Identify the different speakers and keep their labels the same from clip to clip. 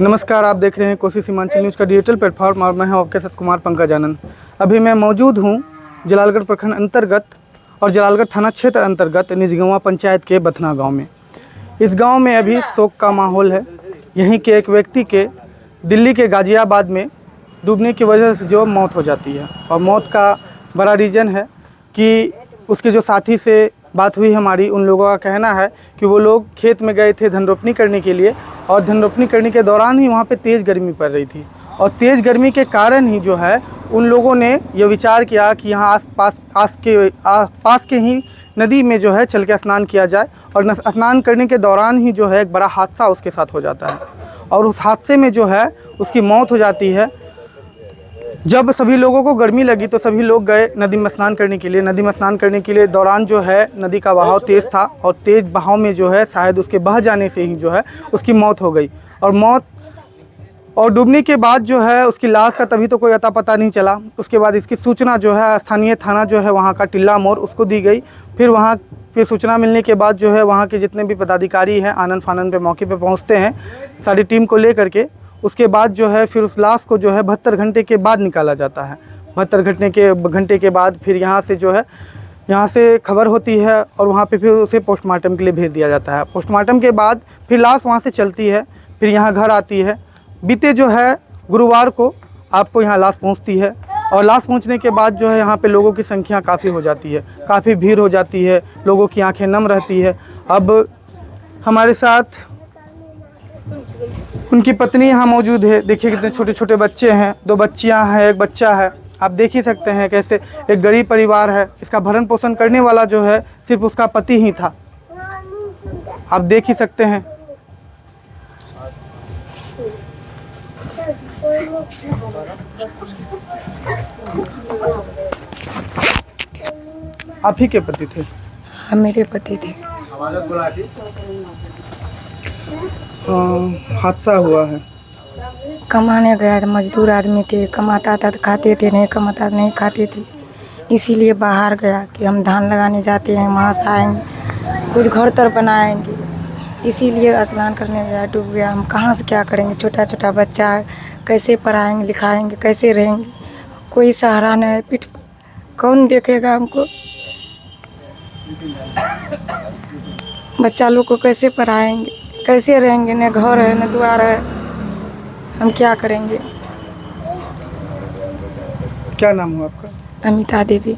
Speaker 1: नमस्कार, आप देख रहे हैं कोसी सीमांचल न्यूज़ का डिजिटल प्लेटफॉर्म और मैं हूं आपके साथ कुमार पंकज आनंद। अभी मैं मौजूद हूं जलालगढ़ प्रखंड अंतर्गत और जलालगढ़ थाना क्षेत्र अंतर्गत निजगंवा पंचायत के बथना गांव में। इस गांव में अभी शोक का माहौल है। यहीं के एक व्यक्ति के दिल्ली के गाज़ियाबाद में डूबने की वजह से जो मौत हो जाती है, और मौत का बड़ा रीज़न है कि उसके जो साथी से बात हुई हमारी, उन लोगों का कहना है कि वो लोग खेत में गए थे धन रोपनी करने के लिए, और धन रोपनी करने के दौरान ही वहाँ पे तेज़ गर्मी पड़ रही थी, और तेज़ गर्मी के कारण ही जो है उन लोगों ने ये विचार किया कि यहाँ पास के ही नदी में जो है चल के स्नान किया जाए। और स्नान करने के दौरान ही जो है एक बड़ा हादसा उसके साथ हो जाता है, और उस हादसे में जो है उसकी मौत हो जाती है। जब सभी लोगों को गर्मी लगी तो सभी लोग गए नदी में स्नान करने के लिए। नदी में स्नान करने के लिए दौरान जो है नदी का बहाव तेज़ था, और तेज़ बहाव में जो है शायद उसके बह जाने से ही जो है उसकी मौत हो गई। और डूबने के बाद जो है उसकी लाश का तभी तो कोई अता पता नहीं चला। उसके बाद इसकी सूचना जो है स्थानीय थाना जो है वहाँ का टिल्ला मोड़ उसको दी गई। फिर वहाँ पे सूचना मिलने के बाद जो है वहाँ के जितने भी पदाधिकारी हैं आनन फानन पे मौके पे पहुँचते हैं सारी टीम को ले करके। उसके बाद जो है फिर उस लाश को जो है 72 घंटे के बाद निकाला जाता है। 72 घंटे के बाद फिर यहाँ से खबर होती है, और वहाँ पे फिर उसे पोस्टमार्टम के लिए भेज दिया जाता है। पोस्टमार्टम के बाद फिर लाश वहाँ से चलती है, फिर यहाँ घर आती है। बीते जो है गुरुवार को आपको यहाँ लाश पहुँचती है, और लाश पहुँचने के बाद जो है यहाँ पे लोगों की संख्या काफ़ी हो जाती है, काफ़ी भीड़ हो जाती है, लोगों की आंखें नम रहती है। अब हमारे साथ उनकी पत्नी यहाँ मौजूद है। देखिए कितने छोटे छोटे बच्चे हैं, 2 बच्चियाँ हैं, 1 बच्चा है। आप देख ही सकते हैं कैसे एक गरीब परिवार है। इसका भरण पोषण करने वाला जो है सिर्फ उसका पति ही था। आप देख ही सकते हैं। आप ही के पति थे?
Speaker 2: हाँ, मेरे पति थे।
Speaker 1: हादसा हुआ है।
Speaker 2: कमाने गया था, मजदूर आदमी थे, कमाता था तो खाते थे, नहीं कमाता नहीं खाते थे। इसीलिए बाहर गया कि हम धान लगाने जाते हैं, वहाँ से आएंगे कुछ घर तर बनाएंगे। इसीलिए स्नान करने गया, डूब गया। हम कहाँ से क्या करेंगे, छोटा छोटा बच्चा है, कैसे पढ़ाएंगे लिखाएंगे, कैसे रहेंगे? कोई सहारा नहीं है, पीठ कौन देखेगा हमको? बच्चा लोग को कैसे पढ़ाएंगे, कैसे रहेंगे? न घर है न द्वार है, हम क्या करेंगे?
Speaker 1: क्या नाम हुआ आपका?
Speaker 2: अमिता देवी।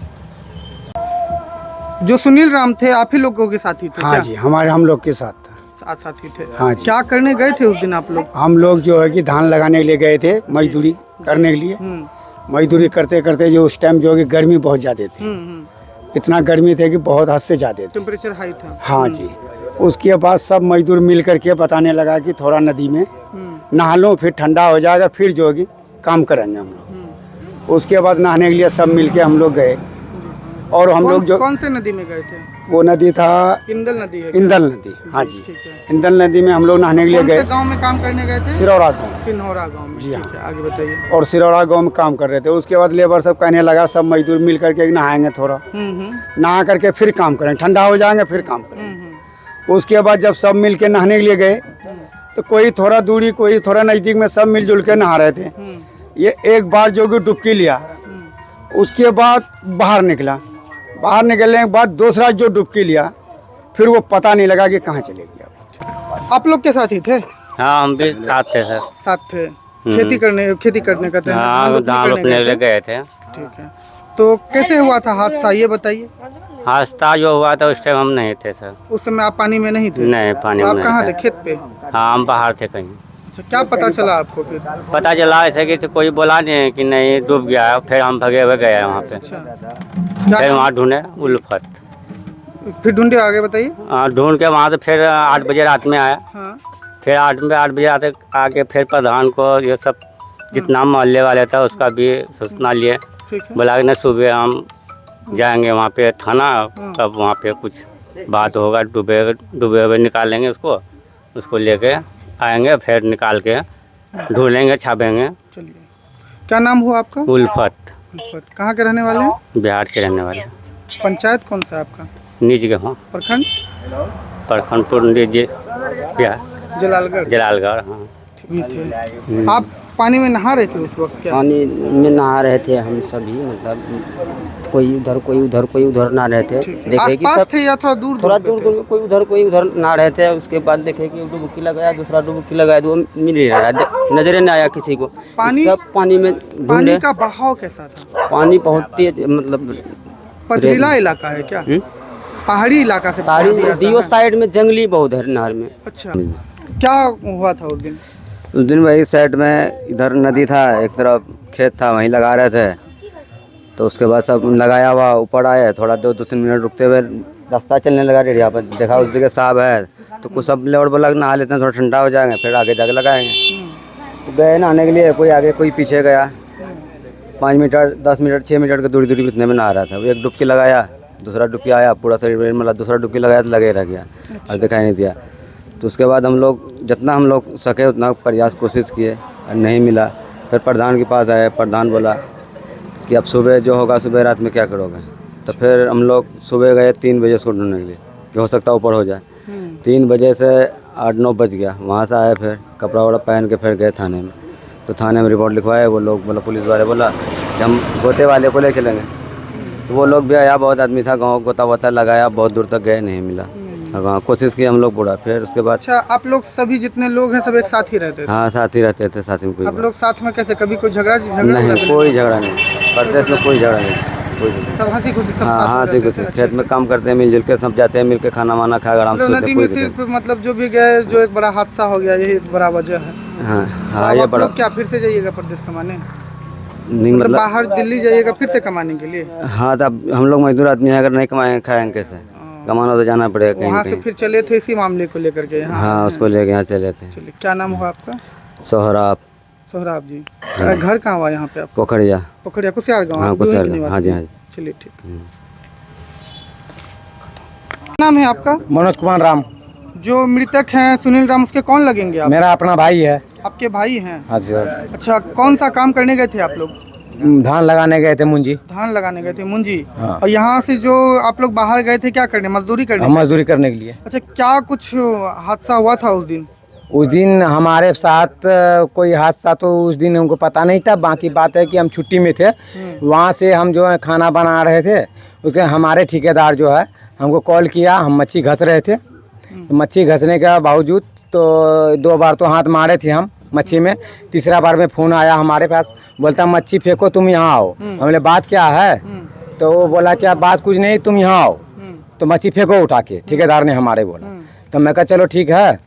Speaker 1: जो सुनील राम थे आप ही लोगों के साथी थे?
Speaker 3: हाँ
Speaker 1: क्या?
Speaker 3: जी, हम लोग के साथ
Speaker 1: साथी थे।
Speaker 3: हाँ जी।
Speaker 1: क्या करने गए थे उस दिन आप लोग?
Speaker 3: हम लोग जो है कि धान लगाने के लिए गए थे, मजदूरी करने के लिए। मजदूरी करते करते जो उस टाइम जो है कि गर्मी बहुत ज़्यादा थी। इतना गर्मी थे कि बहुत हद से ज़्यादा
Speaker 1: टेम्परेचर हाई था।
Speaker 3: हाँ जी। उसके बाद सब मजदूर मिल करके बताने लगा कि थोड़ा नदी में नहा लो, फिर ठंडा हो जाएगा, फिर जो है कि काम करेंगे हम लोग। उसके बाद नहाने के लिए सब मिल के हम लोग गए। और हम लोग जो
Speaker 1: कौन से नदी में गए थे?
Speaker 3: वो नदी था
Speaker 1: इंदल नदी है।
Speaker 3: इंदल नदी। हाँ जी,
Speaker 1: ठीक है।
Speaker 3: इंदल नदी में हम लोग नहाने के लिए गए।
Speaker 1: गांव में काम करने गए थे?
Speaker 3: सिरौरा गाँव।
Speaker 1: सिन्होरा गांव में।
Speaker 3: जी हाँ।
Speaker 1: ठीक है, आगे बताइए।
Speaker 3: और सिरौरा गांव में काम कर रहे थे। उसके बाद लेबर सब कहने लगा सब मजदूर मिल करके नहाएंगे, थोड़ा नहा करके फिर काम करेंगे, ठंडा हो जाएंगे फिर काम करेंगे। उसके बाद जब सब मिल के नहाने के लिए गए तो कोई थोड़ा दूरी कोई थोड़ा नज़दीक में सब मिलजुल के नहा रहे थे। ये एक बार जो कि डुबकी लिया, उसके बाद बाहर निकला। बाहर निकलने के बाद दूसरा जो डुबकी लिया, फिर वो पता नहीं लगा कि कहाँ चले गया।
Speaker 1: आप लोग के साथ ही थे?
Speaker 4: हाँ, हम भी साथ थे सर।
Speaker 1: साथ थे। खेती करने का?
Speaker 4: हाँ, धान रोपने ले गए थे।
Speaker 1: ठीक है। तो कैसे हुआ था हादसा, ये बताइए।
Speaker 4: हादसा जो हुआ था उस टाइम हम नहीं थे सर।
Speaker 1: उस समय आप पानी में नहीं थे?
Speaker 4: नहीं, पानी में
Speaker 1: आप
Speaker 4: नहीं
Speaker 1: कहाँ
Speaker 4: थे।
Speaker 1: थे? खेत पे?
Speaker 4: हाँ, हम बाहर थे कहीं।
Speaker 1: अच्छा, क्या पता चला आपको फिर?
Speaker 4: पता चला ऐसे कि तो कोई बोला नहीं कि नहीं डूब गया है। फिर हम भगे हुए गए वहाँ पे।
Speaker 1: अच्छा,
Speaker 4: फिर वहाँ ढूंढे उल्फत।
Speaker 1: फिर ढूंढे, आगे बताइए।
Speaker 4: हाँ, ढूंढ के वहाँ से फिर 8 बजे रात में आया।
Speaker 1: हाँ।
Speaker 4: फिर 8 बजे आके फिर प्रधान को ये सब जितना मोहल्ले वाले था उसका भी सूचना लिए।
Speaker 1: ठीक है।
Speaker 4: बोला कि न सुबह हम जाएंगे वहाँ पे थाना, तब वहाँ पे कुछ बात होगा, डूबे हुए निकालेंगे उसको लेके आएंगे, फिर निकाल के ढूंढेंगे, छापेंगे।
Speaker 1: चलिए, क्या नाम हुआ आपका?
Speaker 4: उल्फत।
Speaker 1: कहाँ के रहने वाले हैं?
Speaker 4: बिहार के रहने वाले।
Speaker 1: पंचायत कौन सा है आपका?
Speaker 4: निजगंवा
Speaker 1: प्रखंड?
Speaker 4: प्रखंडपुर निज बिहार।
Speaker 1: जलालगढ़
Speaker 4: जलालगढ़। हाँ
Speaker 1: भी थे। आप पानी में नहा रहे थे उस वक्त क्या?
Speaker 5: पानी में नहा रहे थे हम सभी, मतलब कोई उधर कोई उधर कोई उधर नहा रहे थे। देखे कि
Speaker 1: आसपास
Speaker 5: सब
Speaker 1: थे या थोड़ा दूर
Speaker 5: थोड़ा
Speaker 1: पे
Speaker 5: दूर
Speaker 1: थे?
Speaker 5: दूर में कोई उधर नहा रहे थे। उसके बाद देखे कि डुबकी लगाया, दूसरा डुबकी लगाया, वो मिल नहीं रहा, नजरे नहीं आया किसी को।
Speaker 1: पानी-
Speaker 5: सब पानी में
Speaker 1: पानी
Speaker 5: ढूंढे।
Speaker 1: का बहाव कैसा था?
Speaker 5: पानी बहुत तेज, मतलब
Speaker 1: पथरीला इलाका है क्या? पहाड़ी इलाका से
Speaker 5: पहाड़ी
Speaker 1: पानी आता
Speaker 5: दियो
Speaker 1: है?
Speaker 5: साइड में जंगली बहुत है नहर में।
Speaker 1: अच्छा, क्या हुआ था उस दिन?
Speaker 5: उस दिन वही साइड में इधर नदी था, एक तरफ खेत था, वहीं लगा रहे थे। तो उसके बाद सब लगाया हुआ ऊपर आए, थोड़ा 2-3 मिनट रुकते हुए रास्ता चलने लगा यहाँ पर। देखा उस जगह साहब है, तो कुछ सब लेवल बोला नहा लेते हैं, थोड़ा ठंडा हो जाएंगे, फिर आगे जाके लगाएंगे। तो गए नहाने के लिए, कोई आगे कोई पीछे गया। 5 मीटर 10 मिनट 6 मिनट की दूरी इतने में नहा रहा था। वो एक डुबकी लगाया, दूसरा डुबकी आया, पूरा शरीर मतलब दूसरा डुबकी लगाया तो लगे रह गया और दिखाई नहीं दिया। तो उसके बाद हम लोग जितना हम लोग सके उतना प्रयास कोशिश किए और नहीं मिला। फिर प्रधान के पास आए, प्रधान बोला कि अब सुबह जो होगा, सुबह रात में क्या करोगे। तो फिर हम लोग सुबह गए 3 बजे उसको ढूंढने के लिए कि हो सकता है ऊपर हो जाए। 3 बजे से 8-9 बज गया। वहाँ से आए, फिर कपड़ा वपड़ा पहन के फिर गए थाने में। तो थाने में रिपोर्ट लिखवाए। वो लोग मतलब पुलिस वाले बोला कि हम गोते वाले को ले चलेंगे। तो वो लोग भी आया, बहुत आदमी था, गाँव गोता वोता लगाया, बहुत दूर तक गए, नहीं मिला। हाँ कोशिश की हम लोग पूरा। फिर उसके बाद
Speaker 1: अच्छा, आप लोग सभी जितने लोग हैं सब एक साथ ही रहते थे?
Speaker 5: हाँ साथ ही रहते थे, साथ में कोई
Speaker 1: आप लोग साथ में कैसे, कभी कोई झगड़ा
Speaker 5: नहीं,
Speaker 1: तो
Speaker 5: कोई झगड़ा नहीं, परदेश में कोई झगड़ा नहीं, कोई झगड़ा।
Speaker 1: सब हंसी खुशी सब
Speaker 5: हाँ
Speaker 1: साथ में
Speaker 5: हाँ
Speaker 1: रहते
Speaker 5: ठीक
Speaker 1: थे?
Speaker 5: है, खेत में काम करते हैं, मिलजुल के सब जाते हैं, मिलके खाना वाना खा आराम
Speaker 1: मतलब
Speaker 5: से
Speaker 1: नदी
Speaker 5: सोते,
Speaker 1: में
Speaker 5: कोई
Speaker 1: सिर्फ
Speaker 5: दिक्कत
Speaker 1: मतलब जो भी गए, जो एक बड़ा हादसा हो गया, यही एक बड़ा वजह है।
Speaker 5: नहीं। हाँ
Speaker 1: तो
Speaker 5: हाँ
Speaker 1: अब
Speaker 5: ये
Speaker 1: आप
Speaker 5: बड़ा
Speaker 1: लोग क्या फिर से जाइएगा प्रदेश कमाने?
Speaker 5: नहीं,
Speaker 1: मतलब
Speaker 5: मतलब
Speaker 1: बाहर दिल्ली जाइएगा फिर से कमाने के लिए?
Speaker 5: हाँ तब हम लोग मजदूर आदमी हैं, अगर नहीं कमाएंगे खाएंगे कैसे? कमाना तो जाना पड़ेगा कहीं
Speaker 1: वहाँ से
Speaker 5: कहीं।
Speaker 1: फिर चले थे इसी मामले को लेकर के यहाँ?
Speaker 5: हाँ उसको लेके यहाँ चले थे।
Speaker 1: चलिए, क्या नाम हुआ आपका?
Speaker 5: सोहराब
Speaker 1: सोहराब जी। घर कहाँ हुआ यहाँ पे आप?
Speaker 5: पोखरिया।
Speaker 1: पोखरिया, कुसियार गाँव?
Speaker 5: हाँ
Speaker 1: आप दूर के
Speaker 5: कुछ, हाँ जी हाँ जी।
Speaker 1: चलिए ठीक। क्या नाम है आपका?
Speaker 6: मनोज कुमार राम।
Speaker 1: जो मृतक हैं सुनील राम, उसके कौन लगेंगे आप?
Speaker 6: मेरा अपना भाई है।
Speaker 1: आपके भाई हैं?
Speaker 6: हाँ सर।
Speaker 1: अच्छा, कौन सा काम करने गए थे आप लोग?
Speaker 6: धान लगाने गए थे मुंजी।
Speaker 1: धान लगाने गए थे मुंजी।
Speaker 6: हाँ।
Speaker 1: और यहाँ से जो आप लोग बाहर गए थे क्या करने, मजदूरी करने?
Speaker 6: हम मजदूरी करने के लिए।
Speaker 1: अच्छा, क्या कुछ हादसा हुआ था उस दिन?
Speaker 6: उस दिन हमारे साथ कोई हादसा तो उस दिन हमको पता नहीं था। बाकी बात है कि हम छुट्टी में थे, वहाँ से हम जो है खाना बना रहे थे। उसके हमारे ठेकेदार जो है हमको कॉल किया, हम मच्छी घस रहे थे। तो मच्छी घसने के बावजूद तो 2 बार तो हाथ मारे थे हम मच्छी में। तीसरा बार में फ़ोन आया हमारे पास, बोलता मच्छी फेंको, तुम यहाँ आओ। हमने बात क्या है? तो वो बोला क्या बात कुछ नहीं, तुम यहाँ आओ तो मच्छी फेंको उठा के, ठेकेदार ने हमारे बोला। तो मैं कहा चलो ठीक है।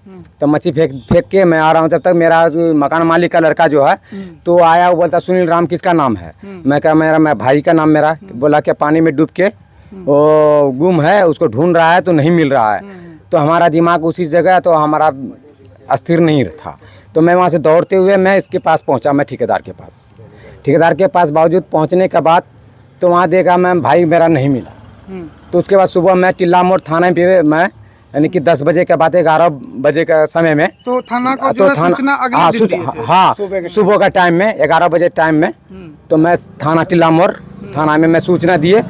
Speaker 6: तो मच्छी फेंक के मैं आ रहा हूँ, तब तक मेरा जो मकान मालिक का लड़का जो है तो आया, वो बोलता सुनील राम किसका नाम है? मैं कहा मैं भाई का नाम मेरा। बोला क्या पानी में डूब के वो गुम है, उसको ढूंढ रहा है तो नहीं मिल रहा है। तो हमारा दिमाग उसी जगह, तो हमारा अस्थिर नहीं था। तो मैं वहाँ से दौड़ते हुए मैं इसके पास पहुँचा, मैं ठेकेदार के पास। ठेकेदार के पास बावजूद पहुँचने के बाद तो वहाँ देखा मैं भाई मेरा नहीं मिला। तो उसके बाद सुबह मैं टिल्ला मोड़ थाने पे मैं यानी कि 10 बजे के बाद 11 बजे का समय में
Speaker 1: तो थाना को जो है सूचना अगले दिन दिए थे?
Speaker 6: हाँ सुबह का टाइम में 11 बजे टाइम में तो मैं थाना टिल्ला मोड़ थाना में मैं सूचना दिए।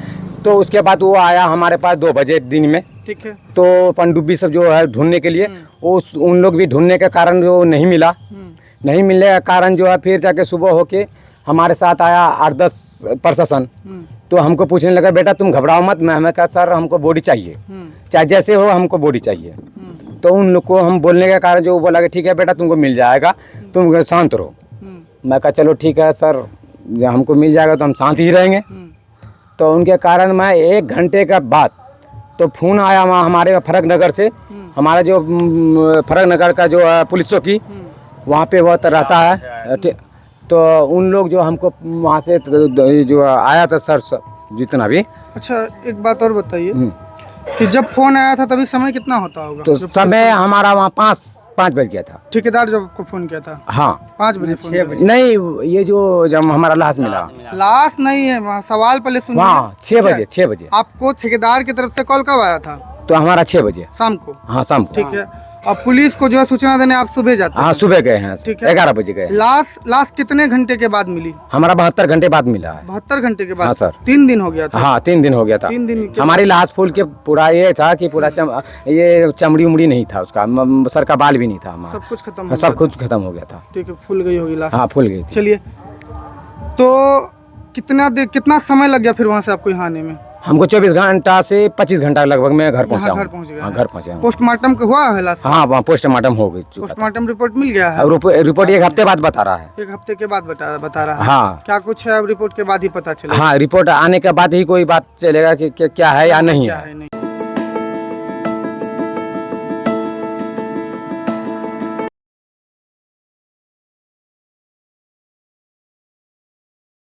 Speaker 6: तो उसके बाद वो आया हमारे पास 2 बजे दिन में।
Speaker 1: ठीक है।
Speaker 6: तो पनडुब्बी सब जो है ढूंढने के लिए, वो उन लोग भी ढूंढने के कारण जो नहीं मिला, नहीं मिलने का कारण जो है फिर जाके सुबह होके हमारे साथ आया 8-10 प्रशासन। तो हमको पूछने लगा बेटा तुम घबराओ मत। मैं हमें कहा सर हमको बॉडी चाहिए, चाहे जैसे हो हमको बॉडी चाहिए। तो उन लोग को हम बोलने के कारण जो वो बोला कि ठीक है बेटा तुमको मिल जाएगा, तुम शांत रहो। मैं कहा चलो ठीक है सर, हमको मिल जाएगा तो हम शांत ही रहेंगे। तो उनके कारण मैं 1 घंटे के बाद तो फ़ोन आया वहाँ हमारे फरक नगर से, हमारा जो फरक नगर का जो है पुलिस चौकी वहाँ पे बहुत रहता है। तो उन लोग जो हमको वहाँ से जो आया था सर जितना भी।
Speaker 1: अच्छा, एक बात और बताइए कि जब फोन आया था तभी समय कितना होता होगा?
Speaker 6: तो समय हमारा वहाँ 5 बज गया था।
Speaker 1: ठेकेदार जब आपको फोन किया था?
Speaker 6: हाँ
Speaker 1: 5 बजे। 6 बजे
Speaker 6: नहीं, ये जो जब हमारा लाश मिला,
Speaker 1: लाश नहीं है, सवाल पहले सुनिए।
Speaker 6: हाँ 6 बजे।
Speaker 1: आपको ठेकेदार की तरफ से कॉल कब आया था?
Speaker 6: तो हमारा 6 बजे
Speaker 1: शाम को?
Speaker 6: हाँ शाम को।
Speaker 1: ठीक है। और पुलिस को जो है सूचना देने आप सुबह जाते
Speaker 6: हाँ
Speaker 1: हैं?
Speaker 6: सुबह गए हैं,
Speaker 1: ठीक है।
Speaker 6: 11 बजे गए।
Speaker 1: लाश कितने घंटे के बाद मिली?
Speaker 6: हमारा 72 घंटे बाद मिला है।
Speaker 1: 72 घंटे के बाद?
Speaker 6: हाँ, सर।
Speaker 1: 3 दिन हो गया था?
Speaker 6: हाँ 3 दिन हो गया था।
Speaker 1: 3 दिन के
Speaker 6: हमारी लाश फूल के पूरा ये था कि पूरा ये चमड़ी उमड़ी नहीं था उसका, सर का बाल भी नहीं था हमारा,
Speaker 1: सब कुछ खत्म हो
Speaker 6: सब
Speaker 1: गया
Speaker 6: कुछ खत्म हो गया था।
Speaker 1: था? ठीक है, फूल गई होगी लाश।
Speaker 6: हाँ फूल गई थी।
Speaker 1: चलिए, तो कितना समय लग गया फिर वहाँ से आपको यहाँ आने में?
Speaker 6: हमको 24 घंटा से 25 घंटा लगभग में घर पहुँचा
Speaker 1: यहाँ
Speaker 6: हूँ।
Speaker 1: घर पहुँच गए?
Speaker 6: हाँ घर पहुँचे हूँ।
Speaker 1: पोस्टमार्टम हुआ है लाश?
Speaker 6: हाँ वहाँ पोस्टमार्टम हो गई चुका था।
Speaker 1: पोस्टमार्टम रिपोर्ट मिल गया है?
Speaker 6: अब रिपोर्ट 1 हफ्ते बाद बता रहा है।
Speaker 1: 1 हफ्ते के बाद बता रहा है?
Speaker 6: हाँ
Speaker 1: क्या कुछ है अब रिपोर्ट के बाद ही पता चलेगा?
Speaker 6: हाँ रिपोर्ट आने के बाद ही कोई बात चलेगा कि क्या है या नहीं
Speaker 1: क्या
Speaker 6: है।
Speaker 1: है नहीं।